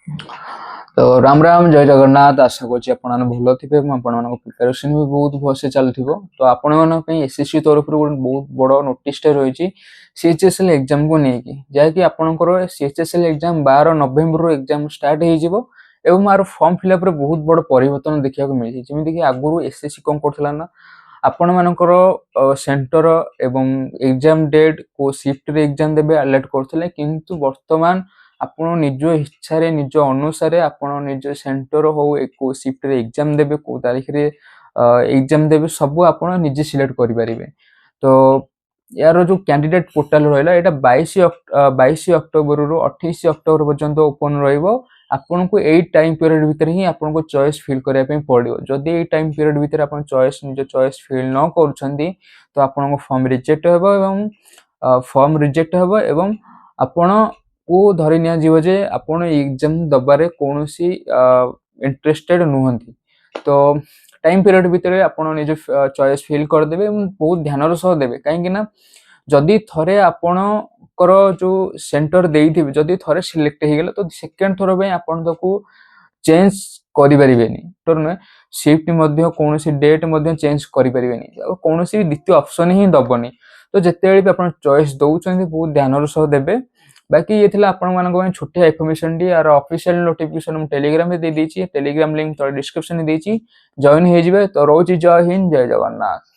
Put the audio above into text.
तो राम राम जय जगन्नाथ। आशा करुच्ची आपने भल थे। प्रिपेरेसन भी बहुत भलसे चलती। तो आपण मैं एसएससी तरफ बहुत बड़ नोटिस रही सीएचएसएल एग्जाम को लेकिन जहाँकि आपंकर सीएचएसएल एग्जाम 12 नवेम्बर एग्जाम स्टार्ट हो मार फॉर्म फिलअप बहुत बड़ परिवर्तन देखा मिली। जमीक आगुरी एसएससी कौन करना आपण मानकर सेंटर एवं एग्जाम डेट को शिफ्ट रे एग्जाम देबे अलर्ट करथिले किंतु वर्तमान आपण निज इच्छा रे निज अनुसार आपण निज सेंटर हो को शिफ्ट रे एग्जाम देबे को तारीख रे एग्जाम देबे सब आपण निजे सिलेक्ट करि परिबे। तो यार जो कैंडिडेट पोर्टल रहिला एटा 22 अक्टोबर रु 28 अक्टोबर पर्यंत ओपन रहिबो। आपन को एई टाइम पीरियड भीतर ही आपन को चॉइस फिल करिया पे पड़ियो। जदि एई टाइम पीरियड भीतर आपन चॉइस निज चॉइस फिल न करूछंती तो आपन को फॉर्म रिजेक्ट हेबो एवं आपन को धरि निया जीव जे आपन एग्जाम दबारे कोनोसी इंटरेस्टेड नुहंती। तो टाइम पीरियड भीतर आपन निज चॉइस फिल कर देबे एवं बहुत ध्यान रो सह देबे। काहेकि ना जदि थरे आपण कर जो सेंटर देइथिबे जदि थरे सिलेक्ट हे गेला तो सेकंड थरो पे आपण ताको चेंज करि परिबेनी। तो न शिफ्ट मध्ये कोनोसी डेट मध्ये चेंज करि परिबेनी और कोनोसी द्वितीय ऑप्शन ही दबनी। तो जते बेले आपण चॉइस दउछन बहुत ध्यान रो सह देबे। बाकी ये थिला आपण मानको छोटिया इन्फॉर्मेशन डी और ऑफिशियल नोटिफिकेशन हम टेलीग्राम में दे दीची। टेलीग्राम लिंक तो डिस्क्रिप्शन में दीची, जॉइन हे जिवे। तो रोज जय हिंद जय जगन्नाथ।